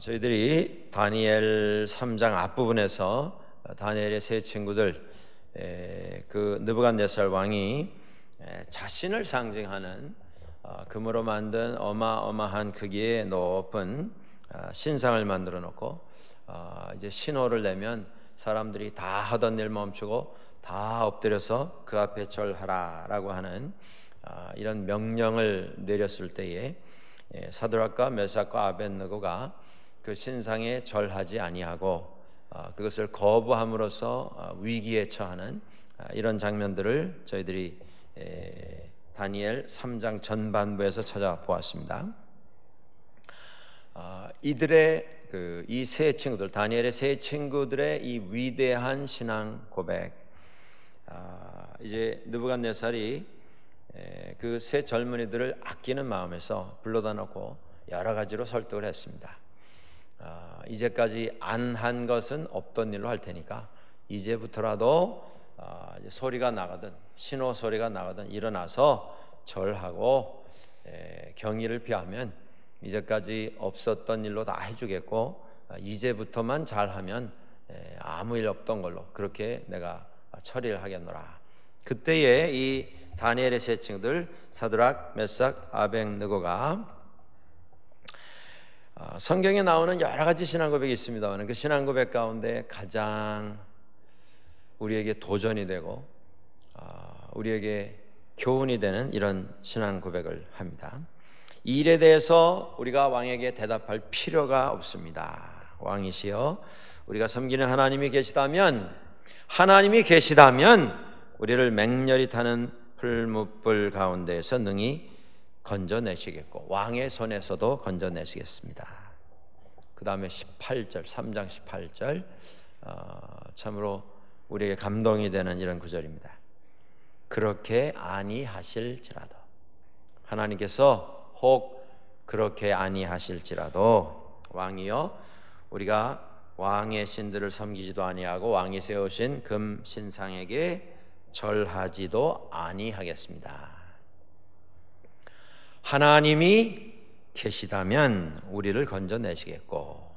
저희들이 다니엘 3장 앞부분에서 다니엘의 세 친구들, 그 느부갓네살 왕이 자신을 상징하는 금으로 만든 어마어마한 크기의 높은 신상을 만들어 놓고 이제 신호를 내면 사람들이 다 하던 일 멈추고 다 엎드려서 그 앞에 절하라라고 하는 이런 명령을 내렸을 때에 사드락과 메삭과 아벳느고가 그 신상에 절하지 아니하고 그것을 거부함으로써 위기에 처하는 이런 장면들을 저희들이 다니엘 3장 전반부에서 찾아보았습니다. 이들의 이 세 친구들, 다니엘의 세 친구들의 이 위대한 신앙 고백, 이제 느부갓네살이 그 세 젊은이들을 아끼는 마음에서 불러다 놓고 여러 가지로 설득을 했습니다. 이제까지 안 한 것은 없던 일로 할 테니까 이제부터라도 이제 소리가 나거든, 신호 소리가 나거든 일어나서 절하고 경의를 표하면 이제까지 없었던 일로 다 해주겠고, 이제부터만 잘하면 아무 일 없던 걸로 그렇게 내가 처리를 하겠노라. 그때에 이 다니엘의 세 친구들 사드락, 메삭, 아벳느고가 성경에 나오는 여러 가지 신앙 고백이 있습니다만 그 신앙 고백 가운데 가장 우리에게 도전이 되고 우리에게 교훈이 되는 이런 신앙 고백을 합니다. 이 일에 대해서 우리가 왕에게 대답할 필요가 없습니다. 왕이시여, 우리가 섬기는 하나님이 계시다면 우리를 맹렬히 타는 풀무불 가운데에서 능히 건져내시겠고 왕의 손에서도 건져내시겠습니다. 그 다음에 18절, 3장 18절, 참으로 우리에게 감동이 되는 이런 구절입니다. 그렇게 아니하실지라도, 하나님께서 혹 그렇게 아니하실지라도 왕이여, 우리가 왕의 신들을 섬기지도 아니하고 왕이 세우신 금 신상에게 절하지도 아니하겠습니다. 하나님이 계시다면 우리를 건져내시겠고,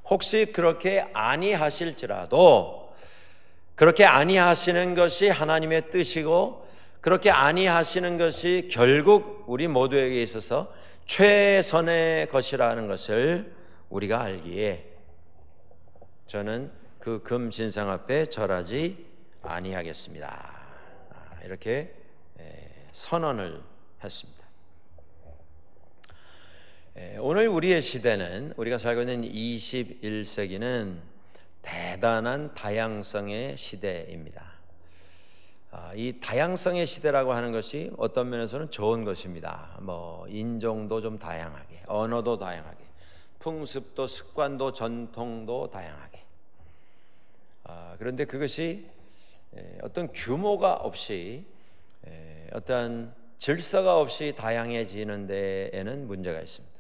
혹시 그렇게 아니하실지라도, 그렇게 아니하시는 것이 하나님의 뜻이고 그렇게 아니하시는 것이 결국 우리 모두에게 있어서 최선의 것이라는 것을 우리가 알기에 저는 그 금 신상 앞에 절하지 아니하겠습니다. 이렇게 선언을 했습니다. 오늘 우리의 시대는, 우리가 살고 있는 21세기는 대단한 다양성의 시대입니다. 이 다양성의 시대라고 하는 것이 어떤 면에서는 좋은 것입니다. 인종도 좀 다양하게, 언어도 다양하게, 풍습도 습관도 전통도 다양하게. 그런데 그것이 어떤 규모가 없이, 어떤 질서가 없이 다양해지는 데에는 문제가 있습니다.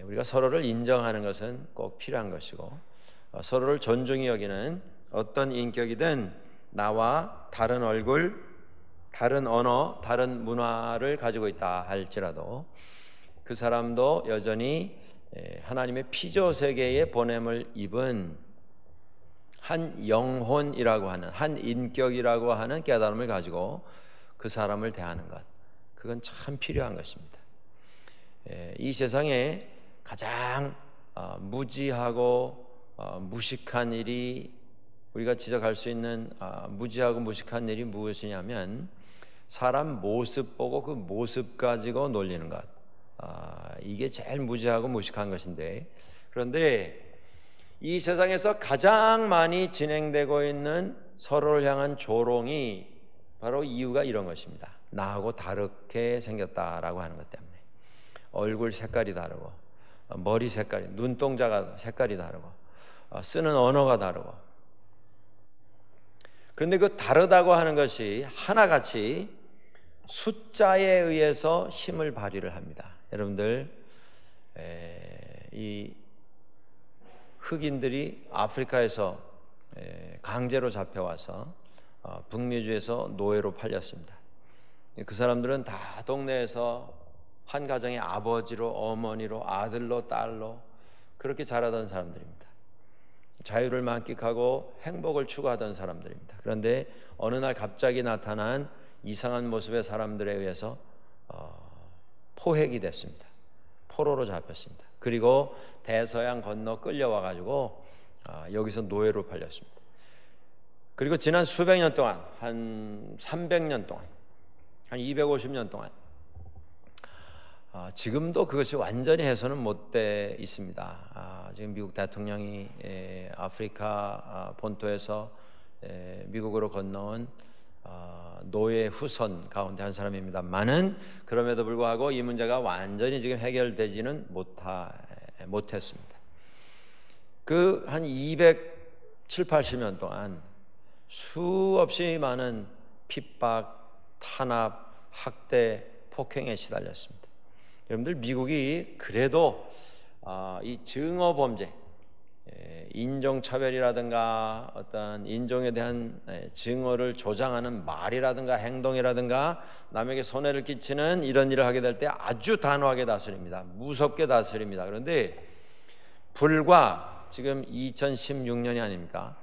우리가 서로를 인정하는 것은 꼭 필요한 것이고, 서로를 존중히 여기는 어떤 인격이든 나와 다른 얼굴, 다른 언어, 다른 문화를 가지고 있다 할지라도 그 사람도 여전히 하나님의 피조 세계에 보냄을 입은 한 영혼이라고 하는, 한 인격이라고 하는 깨달음을 가지고 그 사람을 대하는 것, 그건 참 필요한 것입니다. 이 세상에 가장 무지하고 무식한 일이, 우리가 지적할 수 있는 무지하고 무식한 일이 무엇이냐면 사람 모습 보고 그 모습 가지고 놀리는 것, 이게 제일 무지하고 무식한 것인데, 그런데 이 세상에서 가장 많이 진행되고 있는 서로를 향한 조롱이 바로 이유가 이런 것입니다. 나하고 다르게 생겼다라고 하는 것 때문에. 얼굴 색깔이 다르고, 머리 색깔이, 눈동자가 색깔이 다르고, 쓰는 언어가 다르고. 그런데 그 다르다고 하는 것이 하나같이 숫자에 의해서 힘을 발휘를 합니다. 여러분들, 이 흑인들이 아프리카에서 강제로 잡혀와서 북미주에서 노예로 팔렸습니다. 그 사람들은 다 동네에서 한 가정의 아버지로, 어머니로, 아들로, 딸로 그렇게 자라던 사람들입니다. 자유를 만끽하고 행복을 추구하던 사람들입니다. 그런데 어느 날 갑자기 나타난 이상한 모습의 사람들에 의해서 포획이 됐습니다. 포로로 잡혔습니다. 그리고 대서양 건너 끌려와 가지고 여기서 노예로 팔렸습니다. 그리고 지난 수백 년 동안, 한 300년 동안, 한 250년 동안 지금도 그것이 완전히 해소는 못 돼 있습니다. 지금 미국 대통령이 아프리카 본토에서 미국으로 건너온 노예 후손 가운데 한 사람입니다만은, 그럼에도 불구하고 이 문제가 완전히 지금 해결되지는 못했습니다. 그 한 270~80년 동안 수없이 많은 핍박, 탄압, 학대, 폭행에 시달렸습니다. 여러분들, 미국이 그래도 이 증오 범죄, 인종차별이라든가 어떤 인종에 대한 증오를 조장하는 말이라든가 행동이라든가 남에게 손해를 끼치는 이런 일을 하게 될 때 아주 단호하게 다스립니다. 무섭게 다스립니다. 그런데 불과 지금 2016년이 아닙니까?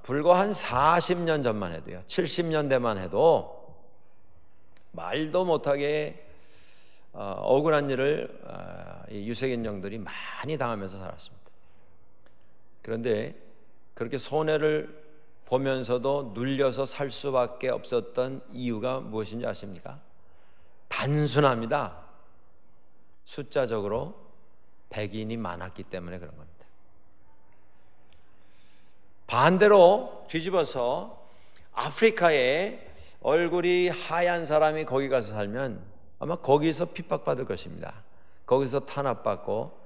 불과 한 40년 전만 해도요, 70년대만 해도 말도 못하게 억울한 일을 유색인종들이 많이 당하면서 살았습니다. 그런데 그렇게 손해를 보면서도 눌려서 살 수밖에 없었던 이유가 무엇인지 아십니까? 단순합니다. 숫자적으로 백인이 많았기 때문에 그런 겁니다. 반대로 뒤집어서 아프리카에 얼굴이 하얀 사람이 거기 가서 살면 아마 거기서 핍박받을 것입니다. 거기서 탄압받고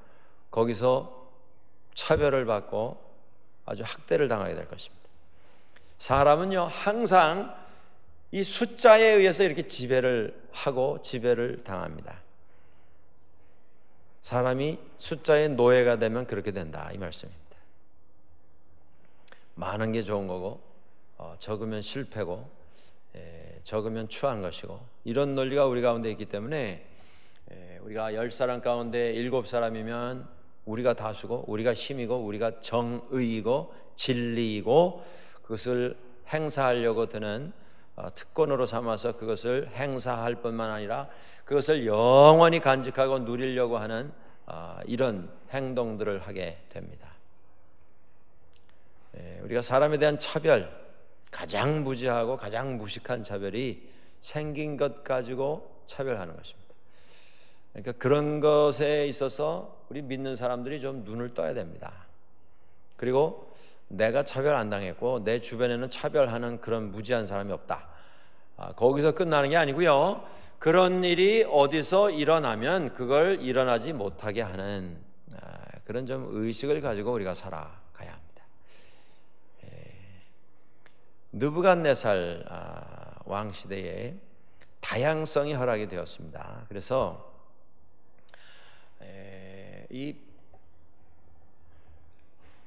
거기서 차별을 받고 아주 학대를 당하게 될 것입니다. 사람은요, 항상 이 숫자에 의해서 이렇게 지배를 하고 지배를 당합니다. 사람이 숫자의 노예가 되면 그렇게 된다, 이 말씀입니다. 많은 게 좋은 거고 적으면 실패고 적으면 추한 것이고, 이런 논리가 우리 가운데 있기 때문에 우리가 10사람 가운데 7사람이면 우리가 다수고 우리가 힘이고 우리가 정의이고 진리이고, 그것을 행사하려고 드는 특권으로 삼아서 그것을 행사할 뿐만 아니라 그것을 영원히 간직하고 누리려고 하는 이런 행동들을 하게 됩니다. 우리가 사람에 대한 차별, 가장 무지하고 가장 무식한 차별이 생긴 것 가지고 차별하는 것입니다. 그러니까 그런 것에 있어서 우리 믿는 사람들이 좀 눈을 떠야 됩니다. 그리고 내가 차별 안 당했고 내 주변에는 차별하는 그런 무지한 사람이 없다, 거기서 끝나는 게 아니고요, 그런 일이 어디서 일어나면 그걸 일어나지 못하게 하는 그런 좀 의식을 가지고 우리가 살아가야 합니다. 느부갓네살 왕 시대에 다양성이 허락이 되었습니다. 그래서 이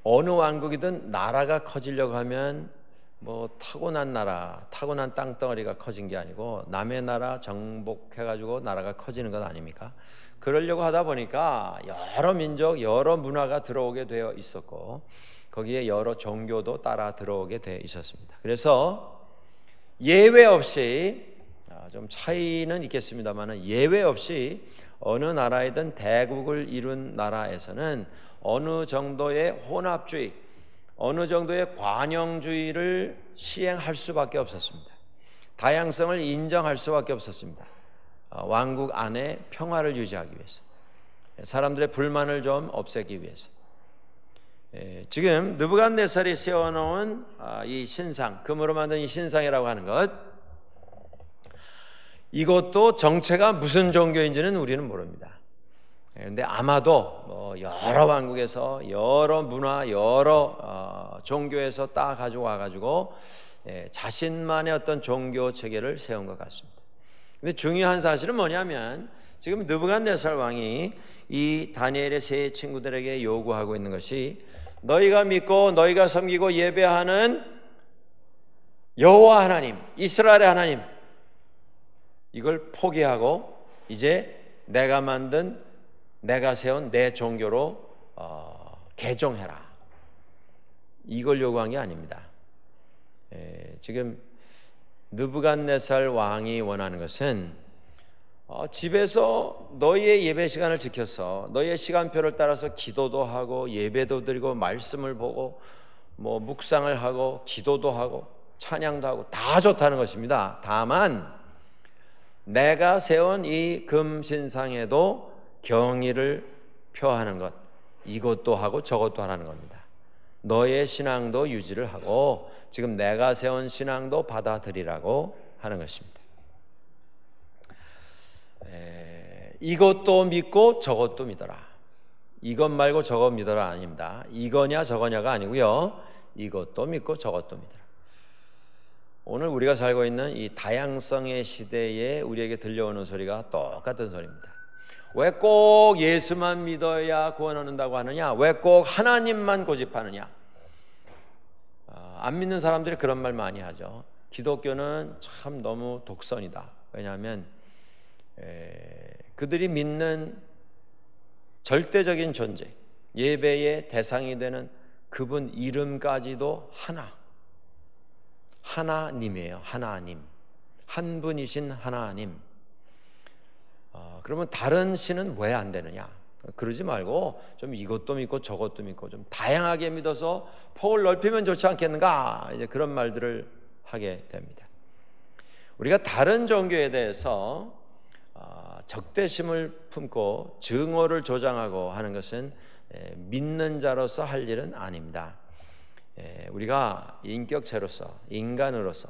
어느 왕국이든 나라가 커지려고 하면 뭐 타고난 나라, 타고난 땅덩어리가 커진 게 아니고 남의 나라 정복해가지고 나라가 커지는 것 아닙니까? 그러려고 하다 보니까 여러 민족, 여러 문화가 들어오게 되어 있었고 거기에 여러 종교도 따라 들어오게 되어 있었습니다. 그래서 예외 없이, 좀 차이는 있겠습니다만 예외 없이 어느 나라이든 대국을 이룬 나라에서는 어느 정도의 혼합주의, 어느 정도의 관용주의를 시행할 수밖에 없었습니다. 다양성을 인정할 수밖에 없었습니다. 왕국 안에 평화를 유지하기 위해서, 사람들의 불만을 좀 없애기 위해서. 지금 느부갓네살이 세워놓은 이 신상, 금으로 만든 이 신상이라고 하는 것, 이것도 정체가 무슨 종교인지는 우리는 모릅니다. 그런데 아마도 뭐 여러 왕국에서 여러 문화, 여러 종교에서 따 가지고 와가지고 자신만의 어떤 종교 체계를 세운 것 같습니다. 근데 중요한 사실은 뭐냐면 지금 느부갓네살 왕이 이 다니엘의 세 친구들에게 요구하고 있는 것이, 너희가 믿고 너희가 섬기고 예배하는 여호와 하나님, 이스라엘의 하나님, 이걸 포기하고 이제 내가 만든, 내가 세운 내 종교로 개종해라, 이걸 요구한 게 아닙니다. 지금 느부갓네살 왕이 원하는 것은 집에서 너희의 예배 시간을 지켜서 너희의 시간표를 따라서 기도도 하고 예배도 드리고 말씀을 보고 뭐 묵상을 하고 기도도 하고 찬양도 하고 다 좋다는 것입니다. 다만 내가 세운 이 금신상에도 경의를 표하는 것, 이것도 하고 저것도 하라는 겁니다. 너의 신앙도 유지를 하고 지금 내가 세운 신앙도 받아들이라고 하는 것입니다. 이것도 믿고 저것도 믿어라, 이것 말고 저것 믿어라 아닙니다. 이거냐 저거냐가 아니고요, 이것도 믿고 저것도 믿어라. 오늘 우리가 살고 있는 이 다양성의 시대에 우리에게 들려오는 소리가 똑같은 소리입니다. 왜 꼭 예수만 믿어야 구원 얻는다고 하느냐? 왜 꼭 하나님만 고집하느냐? 안 믿는 사람들이 그런 말 많이 하죠. 기독교는 참 너무 독선이다. 왜냐하면 그들이 믿는 절대적인 존재, 예배의 대상이 되는 그분 이름까지도 하나님이에요. 하나님, 한 분이신 하나님. 그러면 다른 신은 왜 안 되느냐? 그러지 말고 좀 이것도 믿고 저것도 믿고 좀 다양하게 믿어서 폭을 넓히면 좋지 않겠는가? 이제 그런 말들을 하게 됩니다. 우리가 다른 종교에 대해서 적대심을 품고 증오를 조장하고 하는 것은 믿는 자로서 할 일은 아닙니다. 우리가 인격체로서, 인간으로서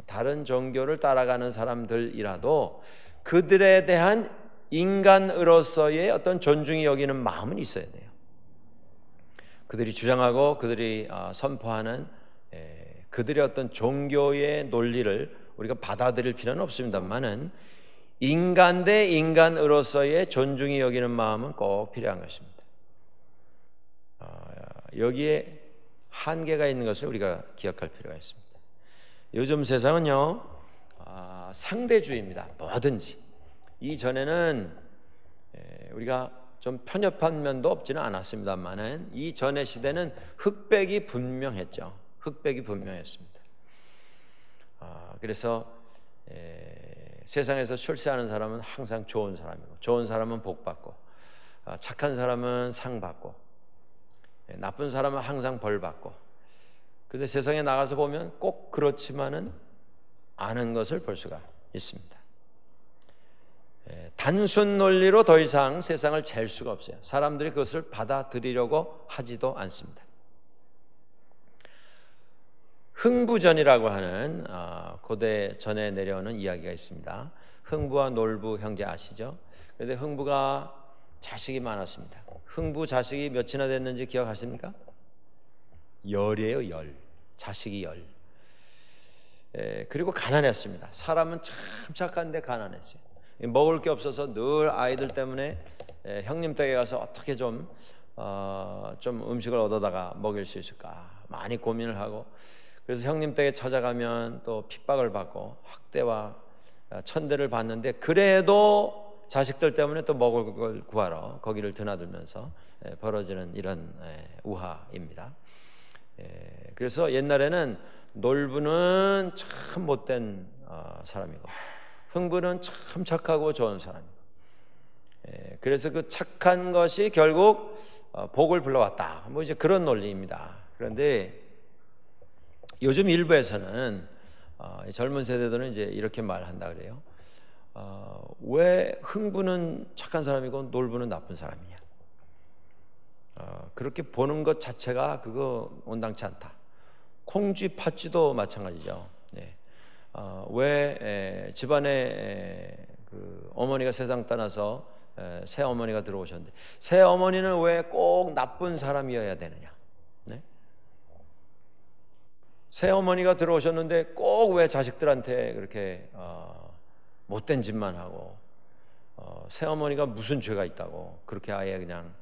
다른 종교를 따라가는 사람들이라도 그들에 대한 인간으로서의 어떤 존중이 여기는 마음은 있어야 돼요. 그들이 주장하고 그들이 선포하는 그들의 어떤 종교의 논리를 우리가 받아들일 필요는 없습니다만은 인간 대 인간으로서의 존중이 여기는 마음은 꼭 필요한 것입니다. 여기에 한계가 있는 것을 우리가 기억할 필요가 있습니다. 요즘 세상은요, 상대주의입니다. 뭐든지. 이전에는 우리가 좀 편협한 면도 없지는 않았습니다만은 이전의 시대는 흑백이 분명했죠. 흑백이 분명했습니다. 그래서 세상에서 출세하는 사람은 항상 좋은 사람이고, 좋은 사람은 복받고, 착한 사람은 상받고, 나쁜 사람은 항상 벌받고. 그런데 세상에 나가서 보면 꼭 그렇지만은 않은 것을 볼 수가 있습니다. 단순 논리로 더 이상 세상을 잴 수가 없어요. 사람들이 그것을 받아들이려고 하지도 않습니다. 흥부전이라고 하는 고대 전에 내려오는 이야기가 있습니다. 흥부와 놀부 형제 아시죠? 그런데 흥부가 자식이 많았습니다. 흥부 자식이 몇이나 됐는지 기억하십니까? 10이에요. 10. 자식이 10. 그리고 가난했습니다. 사람은 참 착한데 가난했어요. 먹을 게 없어서 늘 아이들 때문에 형님 댁에 가서 어떻게 좀 음식을 얻어다가 먹일 수 있을까 많이 고민을 하고, 그래서 형님 댁에 찾아가면 또 핍박을 받고 학대와 천대를 받는데 그래도 자식들 때문에 또 먹을 걸 구하러 거기를 드나들면서 벌어지는 이런 우화입니다. 그래서 옛날에는 놀부는 참 못된 사람이고 흥부는 참 착하고 좋은 사람이고, 그래서 그 착한 것이 결국 복을 불러왔다, 뭐 이제 그런 논리입니다. 그런데 요즘 일부에서는 젊은 세대들은 이제 이렇게 말한다 그래요. 왜 흥부는 착한 사람이고 놀부는 나쁜 사람이냐? 그렇게 보는 것 자체가 그거 온당치 않다. 콩쥐 팥쥐도 마찬가지죠. 네. 왜 집안에 그 어머니가 세상 떠나서 새 어머니가 들어오셨는데 새 어머니는 왜 꼭 나쁜 사람이어야 되느냐? 네? 새 어머니가 들어오셨는데 꼭 왜 자식들한테 그렇게 못된 짓만 하고 새 어머니가 무슨 죄가 있다고 그렇게 아예 그냥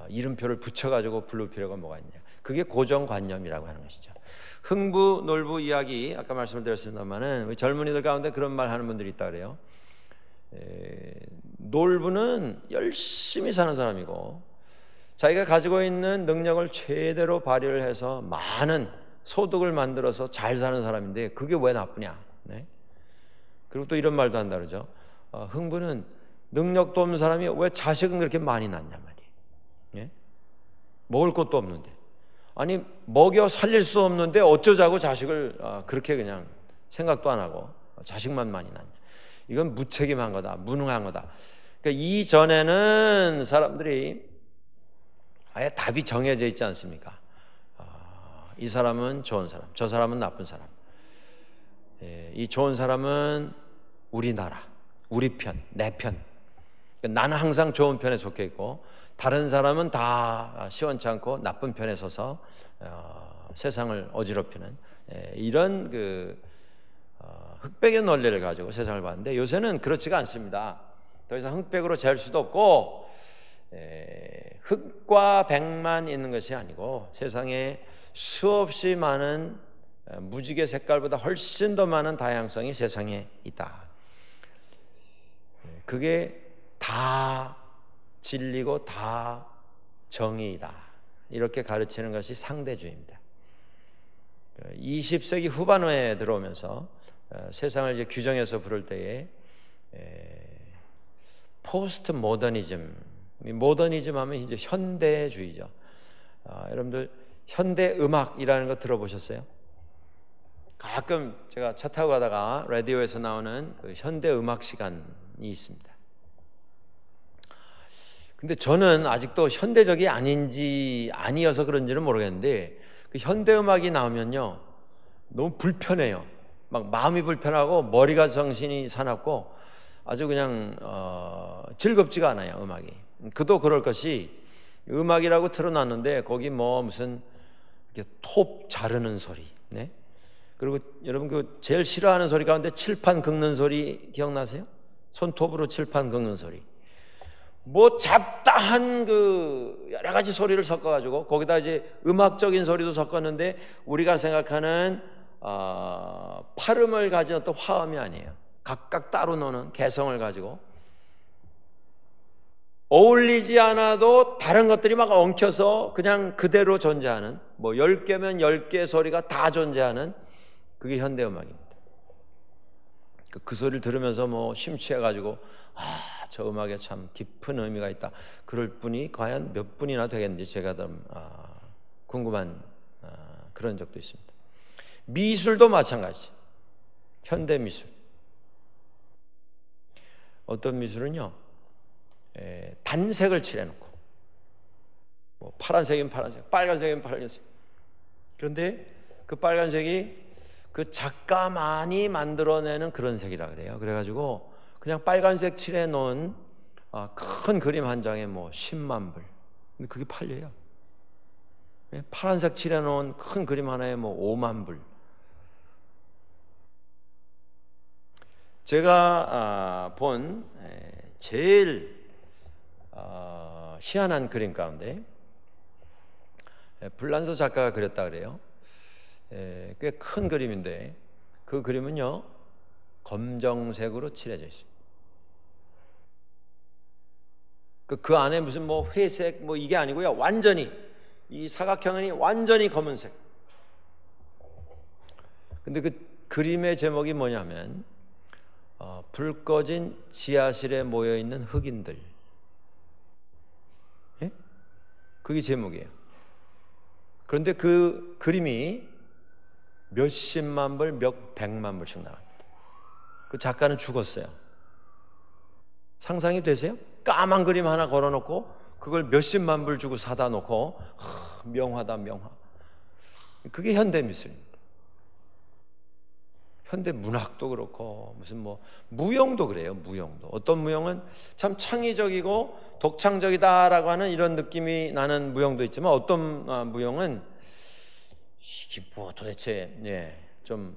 이름표를 붙여가지고 부를 필요가 뭐가 있냐? 그게 고정관념이라고 하는 것이죠. 흥부, 놀부 이야기 아까 말씀을 드렸습니다만은 젊은이들 가운데 그런 말 하는 분들이 있다 그래요. 놀부는 열심히 사는 사람이고 자기가 가지고 있는 능력을 최대로 발휘를 해서 많은 소득을 만들어서 잘 사는 사람인데 그게 왜 나쁘냐? 네? 그리고 또 이런 말도 한다 그러죠. 흥부는 능력도 없는 사람이 왜 자식은 그렇게 많이 낳냐 말이에요. 예? 먹을 것도 없는데, 아니 먹여 살릴 수 없는데 어쩌자고 자식을 그렇게 그냥 생각도 안 하고 자식만 많이 낳냐. 이건 무책임한 거다, 무능한 거다. 그러니까 이전에는 사람들이 아예 답이 정해져 있지 않습니까? 이 사람은 좋은 사람, 저 사람은 나쁜 사람. 이 좋은 사람은 우리나라, 우리 편, 내 편. 그러니까 나는 항상 좋은 편에 속해 있고 다른 사람은 다 시원찮고 나쁜 편에 서서 세상을 어지럽히는 이런 흑백의 논리를 가지고 세상을 봤는데, 요새는 그렇지가 않습니다. 더 이상 흑백으로 잴 수도 없고 흑과 백만 있는 것이 아니고 세상에 수없이 많은 무지개 색깔보다 훨씬 더 많은 다양성이 세상에 있다. 그게 다 진리고 다 정의이다. 이렇게 가르치는 것이 상대주의입니다. 20세기 후반에 들어오면서 세상을 이제 규정해서 부를 때에 포스트 모더니즘, 모더니즘 하면 이제 현대주의죠. 여러분들 현대 음악이라는 거 들어보셨어요? 가끔 제가 차 타고 가다가 라디오에서 나오는 그 현대 음악 시간이 있습니다. 근데 저는 아직도 현대적이 아니어서 그런지는 모르겠는데 그 현대 음악이 나오면요 너무 불편해요. 막 마음이 불편하고 머리가 정신이 사납고 아주 그냥 즐겁지가 않아요, 음악이. 그도 그럴 것이 음악이라고 틀어놨는데 거기 뭐 무슨 이렇게 톱 자르는 소리, 네? 그리고 여러분 그 제일 싫어하는 소리 가운데 칠판 긁는 소리 기억나세요? 손톱으로 칠판 긁는 소리. 뭐 잡다한 그 여러 가지 소리를 섞어가지고 거기다 이제 음악적인 소리도 섞었는데 우리가 생각하는 발음을 가진 어떤 화음이 아니에요. 각각 따로 노는 개성을 가지고 어울리지 않아도 다른 것들이 막 엉켜서 그냥 그대로 존재하는, 뭐 10개면 10개의 소리가 다 존재하는 그게 현대음악입니다. 그 소리를 들으면서 뭐 심취해가지고 저 음악에 참 깊은 의미가 있다 그럴 분이 과연 몇 분이나 되겠는지 제가 좀 궁금한 그런 적도 있습니다. 미술도 마찬가지. 현대미술, 어떤 미술은요 단색을 칠해놓고 뭐 파란색이면 파란색, 빨간색이면 빨간색. 그런데 그 빨간색이 그 작가만이 만들어내는 그런 색이라 그래요. 그래가지고 그냥 빨간색 칠해놓은 큰 그림 한 장에 뭐 10만 불. 근데 그게 팔려요. 파란색 칠해놓은 큰 그림 하나에 뭐 5만 불. 제가 본 제일 희한한 그림 가운데 불란서 작가가 그렸다 그래요. 꽤 큰 그림인데 그 그림은요 검정색으로 칠해져 있습니다. 그 안에 무슨 뭐 회색 뭐 이게 아니고요, 완전히 이 사각형이 완전히 검은색. 근데 그 그림의 제목이 뭐냐면 불 꺼진 지하실에 모여 있는 흑인들. 예? 그게 제목이에요. 그런데 그 그림이 몇십만 불, 몇 백만 불씩 나갑니다. 그 작가는 죽었어요. 상상이 되세요? 까만 그림 하나 걸어놓고 그걸 몇십만 불 주고 사다 놓고 명화다 명화. 그게 현대미술입니다. 현대 문학도 그렇고 무슨 뭐 무용도 그래요. 무용도 어떤 무용은 참 창의적이고 독창적이다라고 하는 이런 느낌이 나는 무용도 있지만 어떤 무용은 이게 뭐 도대체 좀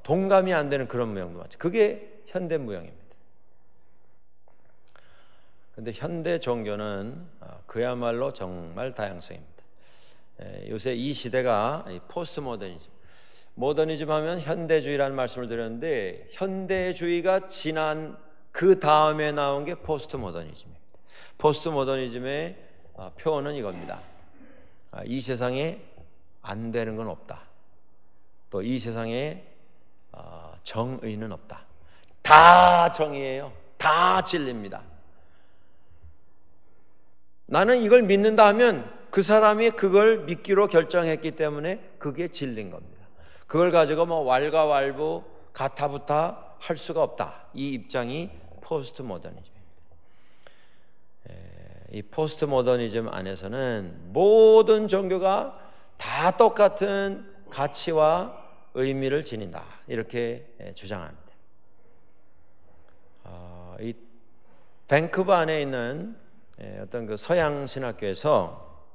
동감이 안 되는 그런 무용도 많죠. 그게 현대 무용입니다. 그런데 현대 종교는 그야말로 정말 다양성입니다. 요새 이 시대가 포스트 모더니즘, 모더니즘 하면 현대주의라는 말씀을 드렸는데 현대주의가 지난 그 다음에 나온 게 포스트 모더니즘입니다. 포스트 모더니즘의 표현은 이겁니다. 이 세상에 안 되는 건 없다. 또 이 세상에 정의는 없다. 다 정의예요. 다 진리입니다. 나는 이걸 믿는다 하면 그 사람이 그걸 믿기로 결정했기 때문에 그게 진리인 겁니다. 그걸 가지고 뭐 왈가왈부 가타부타 할 수가 없다. 이 입장이 포스트 모더니즘입니다. 이 포스트 모더니즘 안에서는 모든 종교가 다 똑같은 가치와 의미를 지닌다. 이렇게 주장합니다. 이 밴쿠버 안에 있는 어떤 그 서양 신학교에서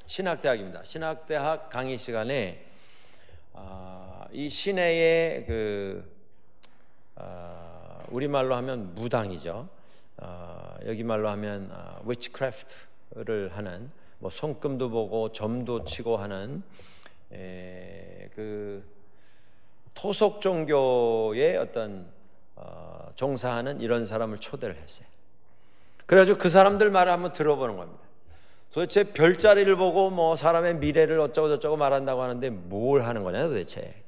신학대학입니다. 신학대학 강의 시간에 이 시내의 우리말로 하면 무당이죠. 여기 말로 하면 witchcraft를 하는, 뭐 손금도 보고 점도 치고 하는 그 토속 종교의 어떤 종사하는 이런 사람을 초대를 했어요. 그래가지고 그 사람들 말을 한번 들어보는 겁니다. 도대체 별자리를 보고 뭐 사람의 미래를 어쩌고 저쩌고 말한다고 하는데 뭘 하는 거냐 도대체.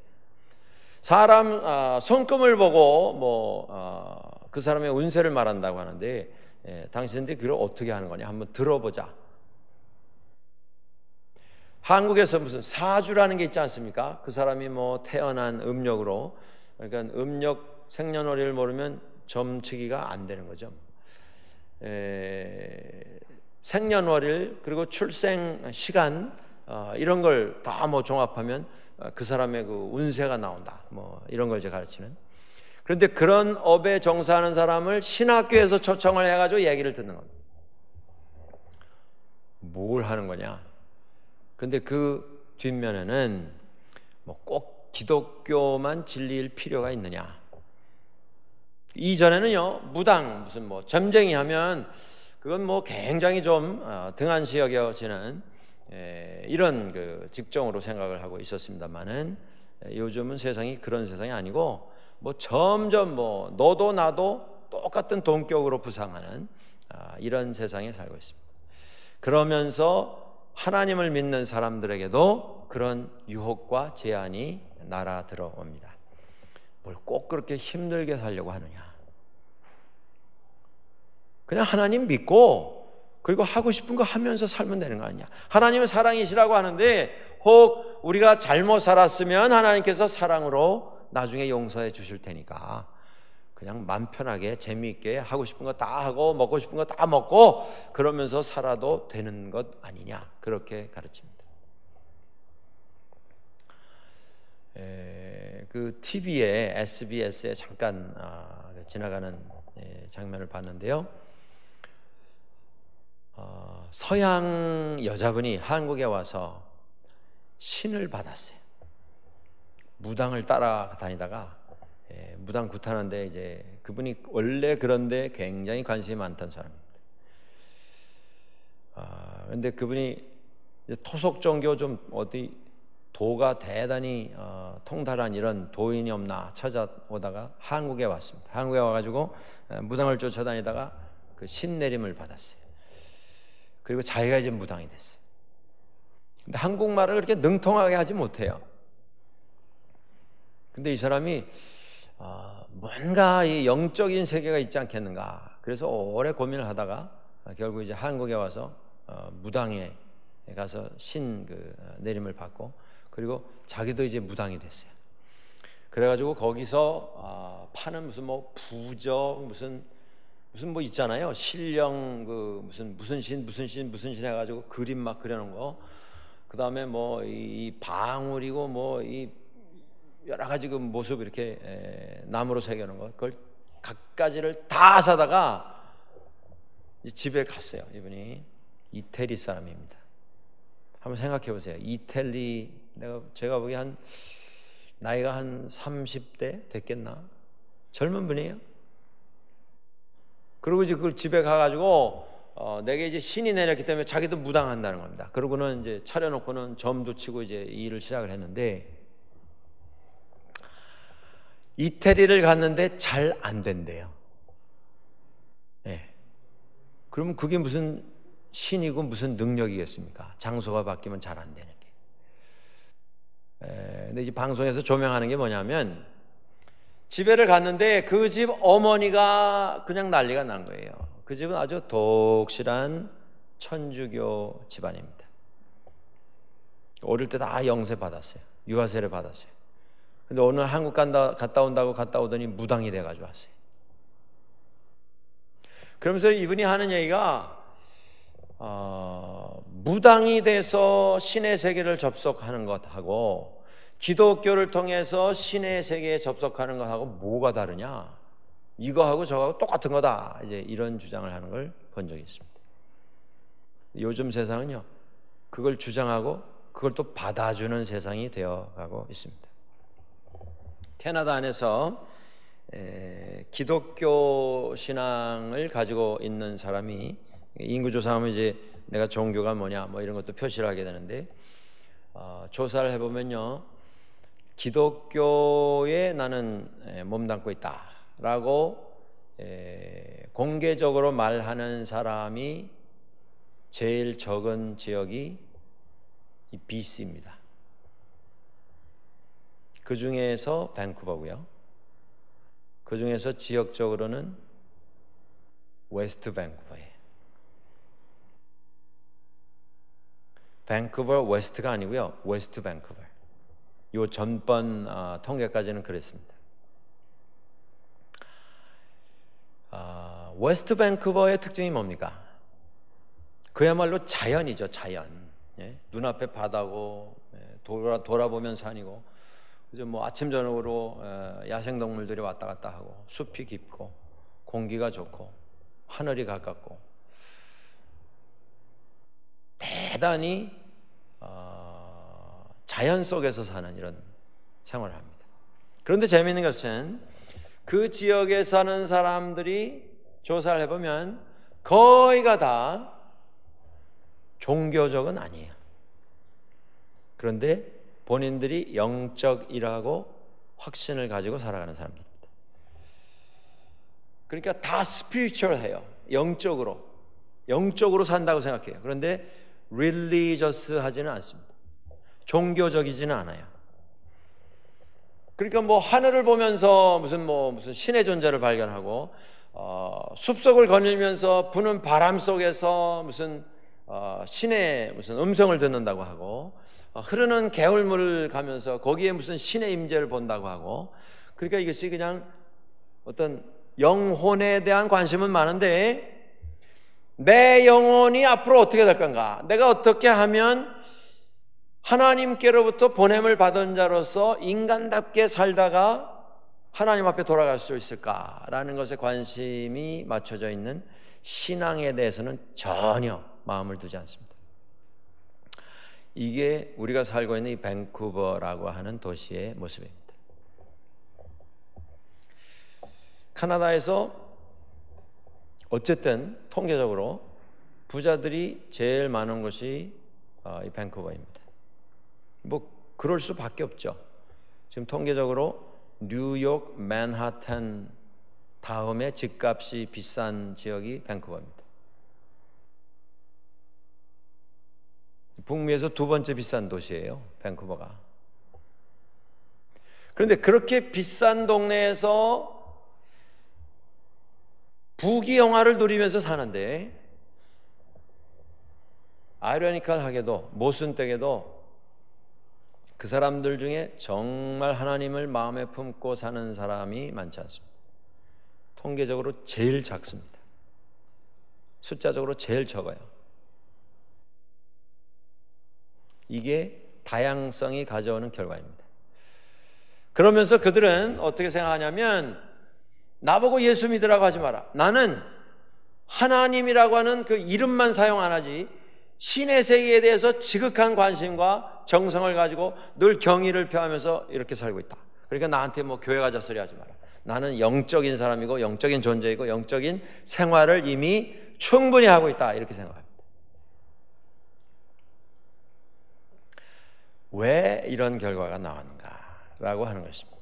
사람 손금을 보고 뭐 그 사람의 운세를 말한다고 하는데 당신들이 그걸 어떻게 하는 거냐 한번 들어보자. 한국에서 무슨 사주라는 게 있지 않습니까? 그 사람이 뭐 태어난 음력으로, 그러니까 음력 생년월일을 모르면 점치기가 안 되는 거죠. 생년월일 그리고 출생 시간 이런 걸 다 뭐 종합하면 그 사람의 그 운세가 나온다. 뭐 이런 걸 이제 가르치는. 그런데 그런 업에 종사하는 사람을 신학교에서 초청을 해가지고 얘기를 듣는 겁니다. 뭘 하는 거냐? 그런데 그 뒷면에는 뭐 꼭 기독교만 진리일 필요가 있느냐? 이전에는요, 무당 무슨 뭐 점쟁이 하면 그건 뭐 굉장히 좀 등한시 여겨지는 이런 그 직종으로 생각을 하고 있었습니다만은 요즘은 세상이 그런 세상이 아니고 뭐 점점 뭐 너도 나도 똑같은 동격으로 부상하는 이런 세상에 살고 있습니다. 그러면서 하나님을 믿는 사람들에게도 그런 유혹과 제한이 날아 들어옵니다. 뭘 꼭 그렇게 힘들게 살려고 하느냐? 그냥 하나님 믿고 그리고 하고 싶은 거 하면서 살면 되는 거 아니냐? 하나님은 사랑이시라고 하는데 혹 우리가 잘못 살았으면 하나님께서 사랑으로 나중에 용서해 주실 테니까 그냥 맘 편하게 재미있게 하고 싶은 거 다 하고 먹고 싶은 거 다 먹고 그러면서 살아도 되는 것 아니냐? 그렇게 가르칩니다. 그 TV에 SBS에 잠깐 지나가는 장면을 봤는데요. 서양 여자분이 한국에 와서 신을 받았어요. 무당을 따라다니다가 무당 굿하는데 이제 그분이 원래 그런데 굉장히 관심이 많던 사람입니다. 그런데 그분이 토속 종교 좀 어디 도가 대단히 통달한 이런 도인이 없나 찾아오다가 한국에 왔습니다. 한국에 와가지고 무당을 쫓아다니다가 그 신내림을 받았어요. 그리고 자기가 이제 무당이 됐어요. 근데 한국말을 그렇게 능통하게 하지 못해요. 근데 이 사람이 뭔가 이 영적인 세계가 있지 않겠는가. 그래서 오래 고민을 하다가 결국 이제 한국에 와서 무당에 가서 신 그 내림을 받고 그리고 자기도 이제 무당이 됐어요. 그래가지고 거기서 파는 무슨 뭐 부적 무슨 뭐 있잖아요. 신령 그 무슨 신 해가지고 그림 막 그려놓은 거. 그 다음에 뭐 이 방울이고 뭐 이 여러 가지 그 모습 이렇게 나무로 새겨놓은 거. 그걸 갖가지를 다 사다가 집에 갔어요. 이분이 이태리 사람입니다. 한번 생각해 보세요. 이태리 제가 보기에 나이가 한 30대 됐겠나? 젊은 분이에요. 그리고 이제 그걸 집에 가가지고 내게 이제 신이 내렸기 때문에 자기도 무당한다는 겁니다. 그러고는 이제 차려놓고는 점도 치고 이제 일을 시작을 했는데 이태리를 갔는데 잘 안 된대요. 네. 그러면 그게 무슨 신이고 무슨 능력이겠습니까? 장소가 바뀌면 잘 안 되는 게. 근데 이제 방송에서 조명하는 게 뭐냐면, 집에를 갔는데 그 집 어머니가 그냥 난리가 난 거예요. 그 집은 아주 독실한 천주교 집안입니다. 어릴 때 다 영세 받았어요. 유아세를 받았어요. 근데 오늘 한국 갔다 온다고 갔다 오더니 무당이 돼가지고 왔어요. 그러면서 이분이 하는 얘기가 무당이 돼서 신의 세계를 접속하는 것하고 기독교를 통해서 신의 세계에 접속하는 것하고 뭐가 다르냐? 이거하고 저거하고 똑같은 거다. 이제 이런 주장을 하는 걸 본 적이 있습니다. 요즘 세상은요, 그걸 주장하고 그걸 또 받아주는 세상이 되어가고 있습니다. 캐나다 안에서 기독교 신앙을 가지고 있는 사람이 인구조사하면 이제 내가 종교가 뭐냐 뭐 이런 것도 표시를 하게 되는데, 조사를 해보면요, 기독교에 나는 몸담고 있다라고 공개적으로 말하는 사람이 제일 적은 지역이 이 BC입니다. 그 중에서 밴쿠버고요. 그 중에서 지역적으로는 웨스트 밴쿠버예요. 밴쿠버 웨스트가 아니고요, 웨스트 밴쿠버. 요 전번 통계까지는 그랬습니다. 웨스트 밴쿠버의 특징이 뭡니까? 그야말로 자연이죠, 자연. 예? 눈앞에 바다고, 돌아보면 산이고, 뭐 아침 저녁으로 야생동물들이 왔다 갔다 하고, 숲이 깊고, 공기가 좋고, 하늘이 가깝고, 대단히 자연 속에서 사는 이런 생활을 합니다. 그런데 재미있는 것은 그 지역에 사는 사람들이 조사를 해보면 거의가 다 종교적은 아니에요. 그런데 본인들이 영적이라고 확신을 가지고 살아가는 사람들입니다. 그러니까 다 스피리추얼해요. 영적으로 산다고 생각해요. 그런데 religious하지는 않습니다. 종교적이지는 않아요. 그러니까 뭐 하늘을 보면서 무슨 신의 존재를 발견하고, 숲속을 거닐면서 부는 바람 속에서 무슨 신의 무슨 음성을 듣는다고 하고, 흐르는 개울물을 가면서 거기에 무슨 신의 임재를 본다고 하고, 그러니까 이것이 그냥 어떤 영혼에 대한 관심은 많은데, 내 영혼이 앞으로 어떻게 될 건가? 내가 어떻게 하면 하나님께로부터 보냄을 받은 자로서 인간답게 살다가 하나님 앞에 돌아갈 수 있을까라는 것에 관심이 맞춰져 있는 신앙에 대해서는 전혀 마음을 두지 않습니다. 이게 우리가 살고 있는 이 밴쿠버라고 하는 도시의 모습입니다. 카나다에서 어쨌든 통계적으로 부자들이 제일 많은 곳이 이 밴쿠버입니다. 뭐 그럴 수밖에 없죠. 지금 통계적으로 뉴욕, 맨하탄 다음에 집값이 비싼 지역이 밴쿠버입니다. 북미에서 두 번째 비싼 도시예요, 밴쿠버가. 그런데 그렇게 비싼 동네에서 부귀영화를 누리면서 사는데, 아이러니컬하게도 모순되게도 그 사람들 중에 정말 하나님을 마음에 품고 사는 사람이 많지 않습니다. 통계적으로 제일 작습니다. 숫자적으로 제일 적어요. 이게 다양성이 가져오는 결과입니다. 그러면서 그들은 어떻게 생각하냐면, 나보고 예수 믿으라고 하지 마라. 나는 하나님이라고 하는 그 이름만 사용 안 하지, 신의 세계에 대해서 지극한 관심과 정성을 가지고 늘 경의를 표하면서 이렇게 살고 있다. 그러니까 나한테 뭐 교회 가자 소리 하지 마라. 나는 영적인 사람이고 영적인 존재이고 영적인 생활을 이미 충분히 하고 있다. 이렇게 생각합니다. 왜 이런 결과가 나왔는가라고 하는 것입니다.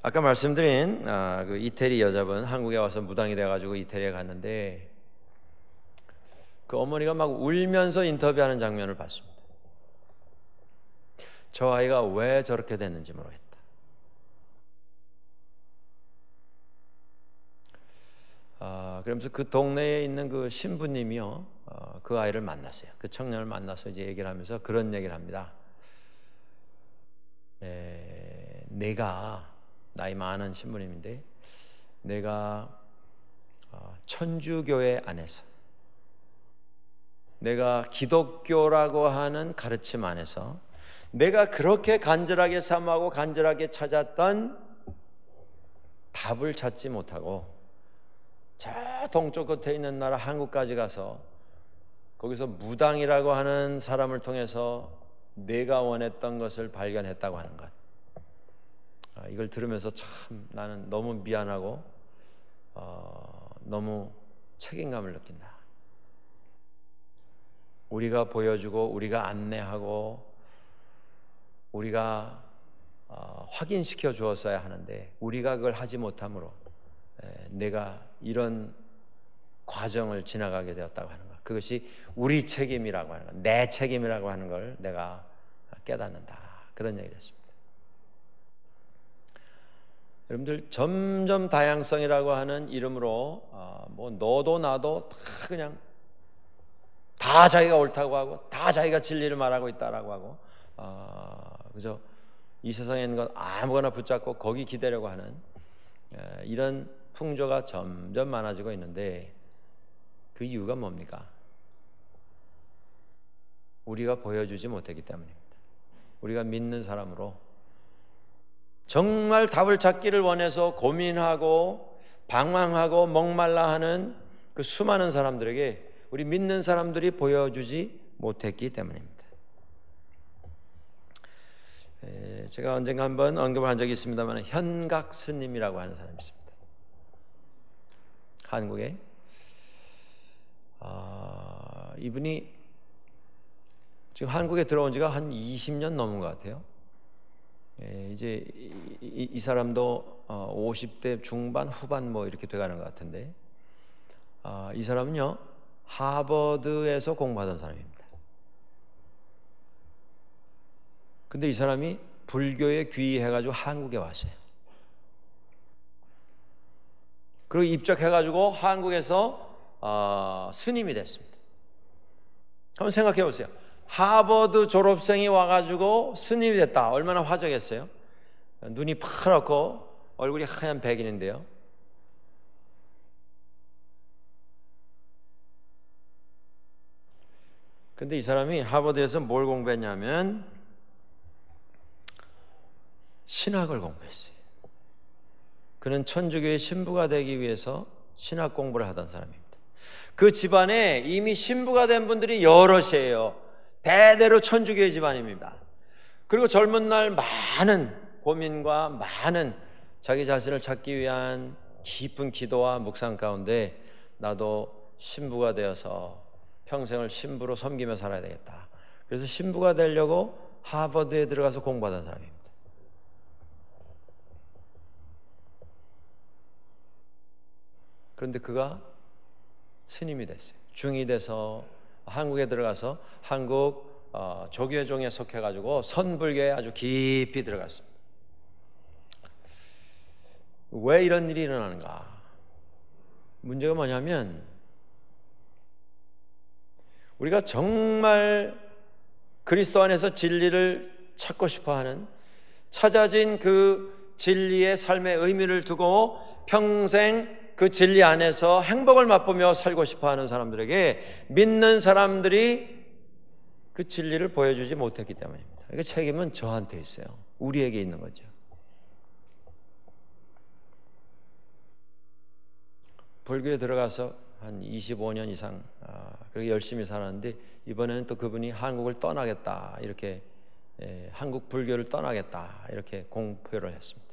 아까 말씀드린 그 이태리 여자분 한국에 와서 무당이 돼가지고 이태리에 갔는데 그 어머니가 막 울면서 인터뷰하는 장면을 봤습니다. 저 아이가 왜 저렇게 됐는지 모르겠다. 그러면서 그 동네에 있는 그 신부님이요, 그 아이를 만났어요. 그 청년을 만나서 이제 얘기를 하면서 그런 얘기를 합니다. 내가 나이 많은 신부님인데 내가 천주교회 안에서 내가 기독교라고 하는 가르침 안에서 내가 그렇게 간절하게 사모하고 간절하게 찾았던 답을 찾지 못하고 저 동쪽 끝에 있는 나라 한국까지 가서 거기서 무당이라고 하는 사람을 통해서 내가 원했던 것을 발견했다고 하는 것. 이걸 들으면서 참 나는 너무 미안하고 너무 책임감을 느낀다. 우리가 보여주고 우리가 안내하고 우리가 확인시켜 주었어야 하는데 우리가 그걸 하지 못함으로 내가 이런 과정을 지나가게 되었다고 하는 것. 그것이 우리 책임이라고 하는 것, 내 책임이라고 하는 걸 내가 깨닫는다. 그런 얘기를 했습니다. 여러분들 점점 다양성이라고 하는 이름으로 뭐 너도 나도 다 그냥 다 자기가 옳다고 하고 다 자기가 진리를 말하고 있다라고 하고 그저 이 세상에 있는 것 아무거나 붙잡고 거기 기대려고 하는 이런 풍조가 점점 많아지고 있는데 그 이유가 뭡니까? 우리가 보여주지 못했기 때문입니다. 우리가 믿는 사람으로 정말 답을 찾기를 원해서 고민하고 방황하고 목말라 하는 그 수많은 사람들에게 우리 믿는 사람들이 보여주지 못했기 때문입니다. 제가 언젠가 한번 언급을 한 적이 있습니다만 현각 스님이라고 하는 사람이 있습니다. 한국에 이분이 지금 한국에 들어온 지가 한 20년 넘은 것 같아요. 이제 이 사람도 50대 중반 후반 뭐 이렇게 돼가는 것 같은데 이 사람은요 하버드에서 공부하던 사람입니다. 근데 이 사람이 불교에 귀의해가지고 한국에 왔어요. 그리고 입적해가지고 한국에서 스님이 됐습니다. 한번 생각해 보세요. 하버드 졸업생이 와가지고 스님이 됐다. 얼마나 화제겠어요? 눈이 파랗고 얼굴이 하얀 백인인데요. 근데 이 사람이 하버드에서 뭘 공부했냐면 신학을 공부했어요. 그는 천주교의 신부가 되기 위해서 신학 공부를 하던 사람입니다. 그 집안에 이미 신부가 된 분들이 여럿이에요. 대대로 천주교의 집안입니다. 그리고 젊은 날 많은 고민과 많은 자기 자신을 찾기 위한 깊은 기도와 묵상 가운데 나도 신부가 되어서 평생을 신부로 섬기며 살아야 되겠다. 그래서 신부가 되려고 하버드에 들어가서 공부하던 사람입니다. 그런데 그가 스님이 됐어요. 중이 돼서 한국에 들어가서 한국 조계종에 속해가지고 선불교에 아주 깊이 들어갔습니다. 왜 이런 일이 일어나는가? 문제가 뭐냐면 우리가 정말 그리스도 안에서 진리를 찾고 싶어하는 찾아진 그 진리의 삶의 의미를 두고 평생 그 진리 안에서 행복을 맛보며 살고 싶어하는 사람들에게 믿는 사람들이 그 진리를 보여주지 못했기 때문입니다. 그 책임은 저한테 있어요. 우리에게 있는 거죠. 불교에 들어가서 한 25년 이상 그렇게 열심히 살았는데 이번에는 또 그분이 한국을 떠나겠다 이렇게 한국 불교를 떠나겠다 이렇게 공표를 했습니다.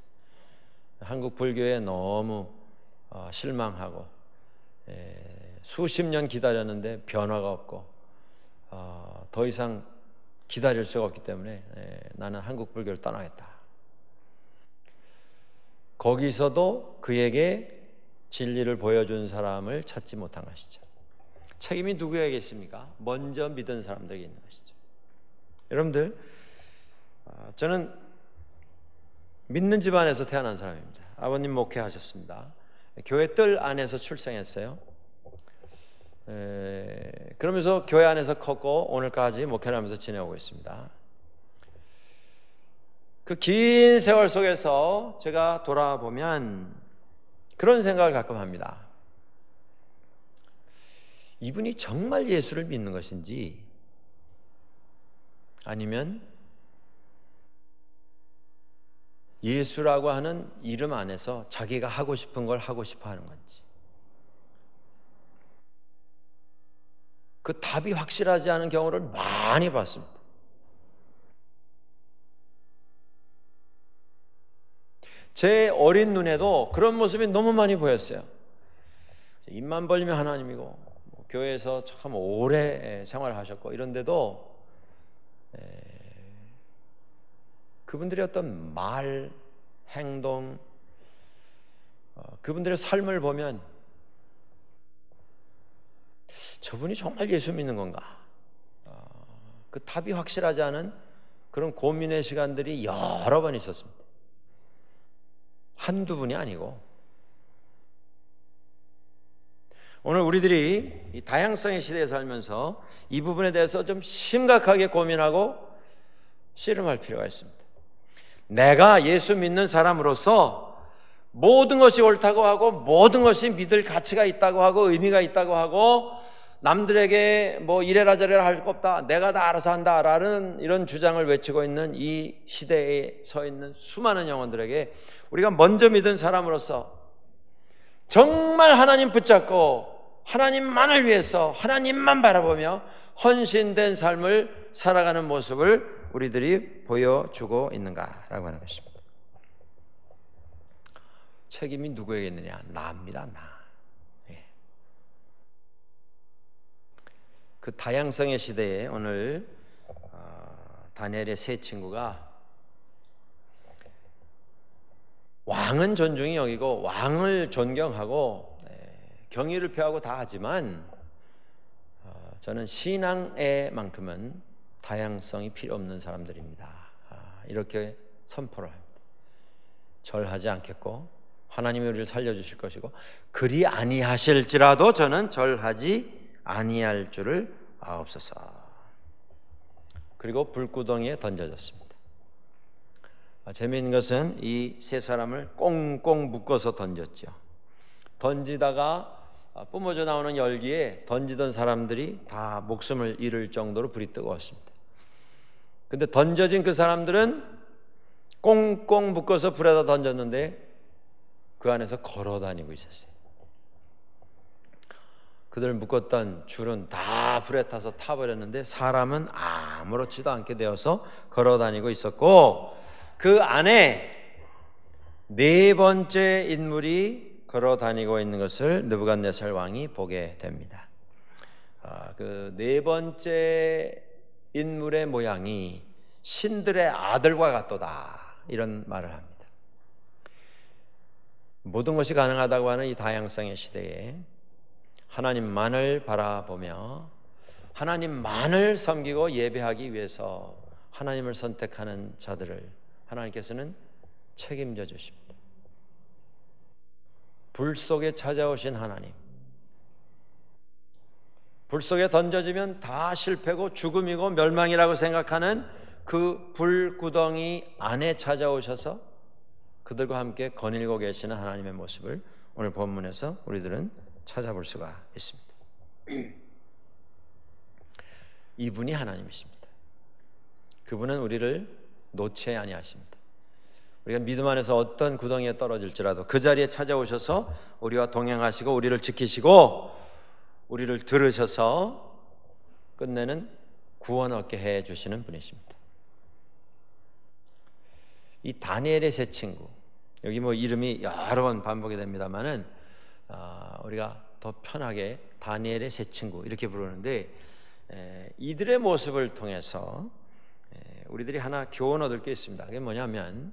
한국 불교에 너무 실망하고 수십 년 기다렸는데 변화가 없고 더 이상 기다릴 수가 없기 때문에 나는 한국 불교를 떠나겠다. 거기서도 그에게 진리를 보여준 사람을 찾지 못한 것이죠. 책임이 누구에게 있습니까? 먼저 믿은 사람들에게 있는 것이죠. 여러분들, 저는 믿는 집안에서 태어난 사람입니다. 아버님 목회하셨습니다. 교회 뜰 안에서 출생했어요. 그러면서 교회 안에서 컸고 오늘까지 목회를 하면서 지내오고 있습니다. 그 긴 세월 속에서 제가 돌아보면 그런 생각을 가끔 합니다. 이분이 정말 예수를 믿는 것인지, 아니면 예수라고 하는 이름 안에서 자기가 하고 싶은 걸 하고 싶어 하는 건지, 그 답이 확실하지 않은 경우를 많이 봤습니다. 제 어린 눈에도 그런 모습이 너무 많이 보였어요. 입만 벌리면 하나님이고, 교회에서 참 오래 생활하셨고 이런데도 그분들의 어떤 말, 행동, 그분들의 삶을 보면 저분이 정말 예수 믿는 건가? 그 답이 확실하지 않은 그런 고민의 시간들이 여러 번 있었습니다. 한두 분이 아니고. 오늘 우리들이 이 다양성의 시대에 살면서 이 부분에 대해서 좀 심각하게 고민하고 씨름할 필요가 있습니다. 내가 예수 믿는 사람으로서 모든 것이 옳다고 하고, 모든 것이 믿을 가치가 있다고 하고, 의미가 있다고 하고, 남들에게 뭐 이래라 저래라 할 거 없다, 내가 다 알아서 한다라는 이런 주장을 외치고 있는 이 시대에 서 있는 수많은 영혼들에게 우리가 먼저 믿은 사람으로서 정말 하나님 붙잡고 하나님만을 위해서 하나님만 바라보며 헌신된 삶을 살아가는 모습을 우리들이 보여주고 있는가라고 하는 것입니다. 책임이 누구에게 있느냐? 나입니다. 나. 그 다양성의 시대에 오늘 다니엘의 세 친구가 왕은 존중히 여기고 왕을 존경하고 경의를 표하고 다 하지만 저는 신앙에만큼은 다양성이 필요 없는 사람들입니다. 이렇게 선포를 합니다. 절하지 않겠고 하나님이 우리를 살려주실 것이고, 그리 아니하실지라도 저는 절하지 아니할 줄을 아옵소서. 그리고 불구덩이에 던져졌습니다. 재미있는 것은 이 세 사람을 꽁꽁 묶어서 던졌죠. 던지다가 뿜어져 나오는 열기에 던지던 사람들이 다 목숨을 잃을 정도로 불이 뜨거웠습니다. 근데 던져진 그 사람들은 꽁꽁 묶어서 불에다 던졌는데 그 안에서 걸어 다니고 있었어요. 그들 묶었던 줄은 다 불에 타서 타버렸는데 사람은 아무렇지도 않게 되어서 걸어 다니고 있었고, 그 안에 네 번째 인물이 걸어 다니고 있는 것을 느부갓네살 왕이 보게 됩니다. 그 네 번째 인물의 모양이 신들의 아들과 같도다, 이런 말을 합니다. 모든 것이 가능하다고 하는 이 다양성의 시대에 하나님만을 바라보며 하나님만을 섬기고 예배하기 위해서 하나님을 선택하는 자들을 하나님께서는 책임져 주십니다. 불 속에 찾아오신 하나님, 불 속에 던져지면 다 실패고 죽음이고 멸망이라고 생각하는 그 불구덩이 안에 찾아오셔서 그들과 함께 거닐고 계시는 하나님의 모습을 오늘 본문에서 우리들은 찾아볼 수가 있습니다. 이분이 하나님이십니다. 그분은 우리를 놓지 아니하십니다. 우리가 믿음 안에서 어떤 구덩이에 떨어질지라도 그 자리에 찾아오셔서 우리와 동행하시고 우리를 지키시고 우리를 들으셔서 끝내는 구원 얻게 해 주시는 분이십니다. 이 다니엘의 세 친구, 여기 뭐 이름이 여러 번 반복이 됩니다만은 우리가 더 편하게 다니엘의 세 친구 이렇게 부르는데, 이들의 모습을 통해서 우리들이 하나 교훈 얻을 게 있습니다. 그게 뭐냐면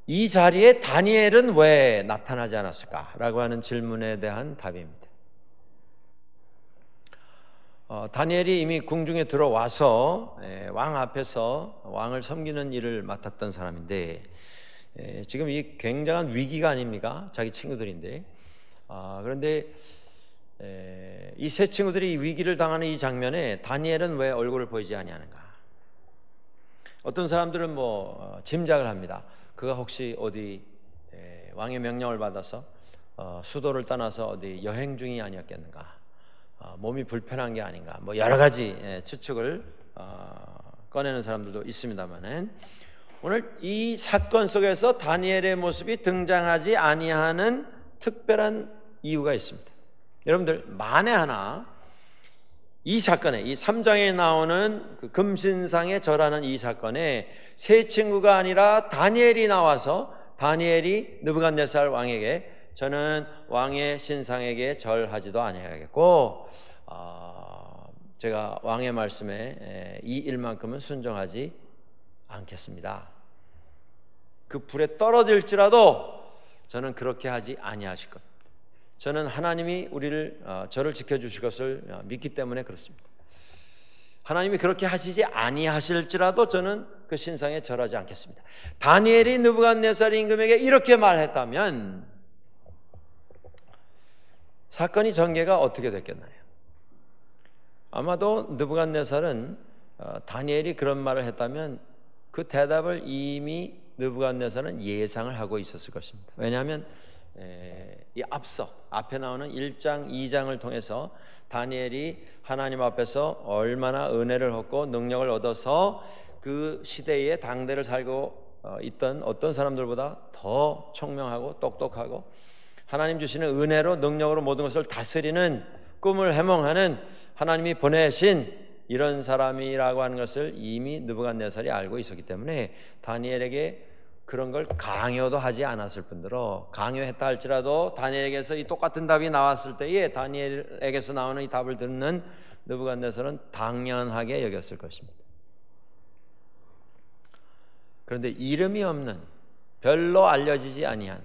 이 자리에 다니엘은 왜 나타나지 않았을까라고 하는 질문에 대한 답입니다. 다니엘이 이미 궁중에 들어와서 왕 앞에서 왕을 섬기는 일을 맡았던 사람인데, 지금 이 굉장한 위기가 아닙니까? 자기 친구들인데. 그런데 이 세 친구들이 위기를 당하는 이 장면에 다니엘은 왜 얼굴을 보이지 아니하는가? 어떤 사람들은 짐작을 합니다. 그가 혹시 어디 왕의 명령을 받아서 수도를 떠나서 어디 여행 중이 아니었겠는가? 몸이 불편한 게 아닌가? 여러 가지 추측을 꺼내는 사람들도 있습니다만은, 오늘 이 사건 속에서 다니엘의 모습이 등장하지 아니하는 특별한 이유가 있습니다. 여러분들, 만에 하나 이 사건에, 이 3장에 나오는 그 금신상에 절하는 이 사건에 세 친구가 아니라 다니엘이 나와서 다니엘이 느부갓네살 왕에게 저는 왕의 신상에게 절하지도 아니하겠고 제가 왕의 말씀에 이 일만큼은 순종하지 않겠습니다. 그 불에 떨어질지라도 저는 그렇게 하지 아니하실 것. 저는 하나님이 저를 지켜주실 것을 믿기 때문에 그렇습니다. 하나님이 그렇게 하시지 아니하실지라도 저는 그 신상에 절하지 않겠습니다. 다니엘이 느부갓네살 임금에게 이렇게 말했다면 사건이 전개가 어떻게 됐겠나요? 아마도 느부갓네살은 다니엘이 그런 말을 했다면 그 대답을 이미 느부갓네살은 예상을 하고 있었을 것입니다. 왜냐하면 이 앞에 나오는 1장, 2장을 통해서 다니엘이 하나님 앞에서 얼마나 은혜를 얻고 능력을 얻어서 그 시대에 당대를 살고 있던 어떤 사람들보다 더 총명하고 똑똑하고 하나님 주시는 은혜로 능력으로 모든 것을 다스리는 꿈을 해몽하는 하나님이 보내신 이런 사람이라고 하는 것을 이미 느부갓네살이 알고 있었기 때문에 다니엘에게 그런 걸 강요도 하지 않았을 뿐더러, 강요했다 할지라도 다니엘에게서 이 똑같은 답이 나왔을 때에 다니엘에게서 나오는 이 답을 듣는 느부갓네살은 당연하게 여겼을 것입니다. 그런데 이름이 없는, 별로 알려지지 아니한,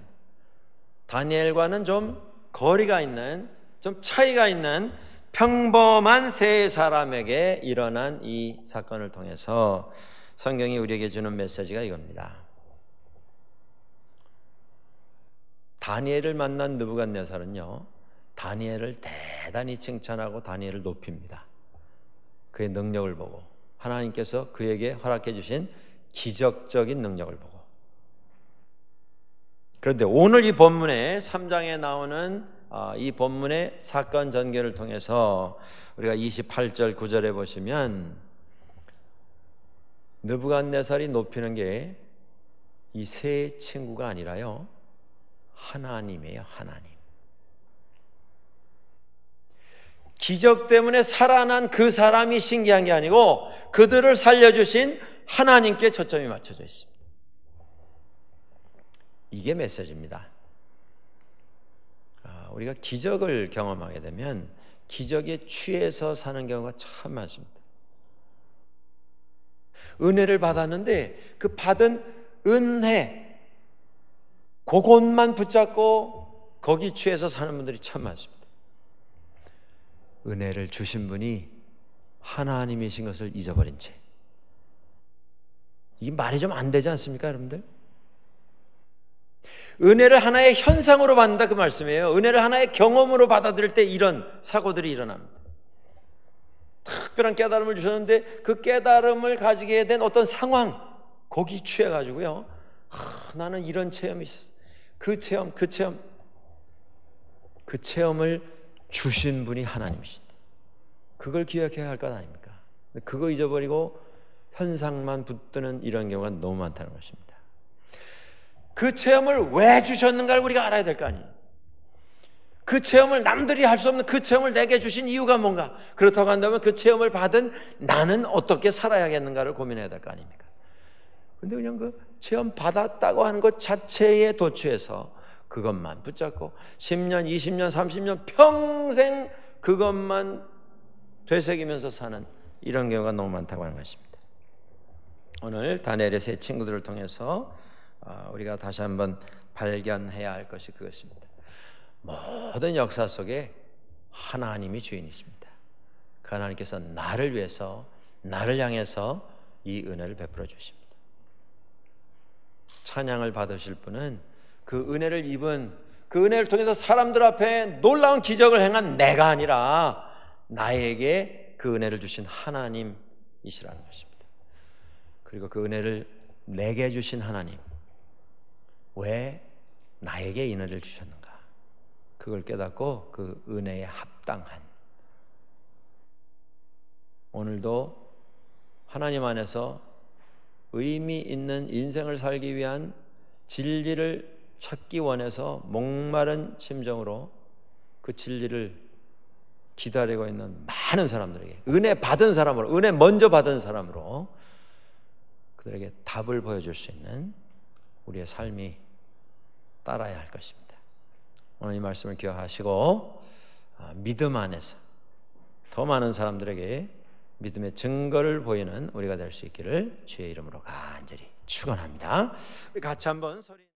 다니엘과는 좀 거리가 있는, 좀 차이가 있는 평범한 세 사람에게 일어난 이 사건을 통해서 성경이 우리에게 주는 메시지가 이겁니다. 다니엘을 만난 느부갓네살은요, 다니엘을 대단히 칭찬하고 다니엘을 높입니다. 그의 능력을 보고, 하나님께서 그에게 허락해 주신 기적적인 능력을 보고. 그런데 오늘 이 본문의 3장에 나오는 이 본문의 사건 전개를 통해서 우리가 28절 9절에 보시면 느부갓네살이 높이는 게 이 세 친구가 아니라요, 하나님이에요. 하나님. 기적 때문에 살아난 그 사람이 신기한 게 아니고 그들을 살려주신 하나님께 초점이 맞춰져 있습니다. 이게 메시지입니다. 우리가 기적을 경험하게 되면 기적에 취해서 사는 경우가 참 많습니다. 은혜를 받았는데 그 받은 은혜, 그것만 붙잡고 거기 취해서 사는 분들이 참 많습니다. 은혜를 주신 분이 하나님이신 것을 잊어버린 채. 이게 말이 좀 안 되지 않습니까, 여러분들? 은혜를 하나의 현상으로 받는다, 그 말씀이에요. 은혜를 하나의 경험으로 받아들일 때 이런 사고들이 일어납니다. 특별한 깨달음을 주셨는데 그 깨달음을 가지게 된 어떤 상황, 거기 취해가지고요, 나는 이런 체험이 있었어. 그 체험을 주신 분이 하나님이신데 그걸 기억해야 할 것 아닙니까? 그거 잊어버리고 현상만 붙드는 이런 경우가 너무 많다는 것입니다. 그 체험을 왜 주셨는가를 우리가 알아야 될 거 아니에요. 그 체험을, 남들이 할 수 없는 그 체험을 내게 주신 이유가 뭔가, 그렇다고 한다면 그 체험을 받은 나는 어떻게 살아야겠는가를 고민해야 될 거 아닙니까? 그런데 그냥 그 체험 받았다고 하는 것 자체에 도취해서 그것만 붙잡고 10년, 20년, 30년 평생 그것만 되새기면서 사는 이런 경우가 너무 많다고 하는 것입니다. 오늘 다니엘의 세 친구들을 통해서 우리가 다시 한번 발견해야 할 것이 그것입니다. 모든 역사 속에 하나님이 주인이십니다. 그 하나님께서 나를 위해서, 나를 향해서 이 은혜를 베풀어 주십니다. 찬양을 받으실 분은 그 은혜를 입은, 그 은혜를 통해서 사람들 앞에 놀라운 기적을 행한 내가 아니라 나에게 그 은혜를 주신 하나님이시라는 것입니다. 그리고 그 은혜를 내게 주신 하나님, 왜 나에게 이 은혜를 주셨는가? 그걸 깨닫고 그 은혜에 합당한, 오늘도 하나님 안에서 의미 있는 인생을 살기 위한 진리를 찾기 원해서 목마른 심정으로 그 진리를 기다리고 있는 많은 사람들에게, 은혜 받은 사람으로, 은혜 먼저 받은 사람으로 그들에게 답을 보여줄 수 있는 우리의 삶이 따라야 할 것입니다. 오늘 이 말씀을 기억하시고 믿음 안에서 더 많은 사람들에게 믿음의 증거를 보이는 우리가 될 수 있기를 주의 이름으로 간절히 축원합니다. 우리 같이 한번 소리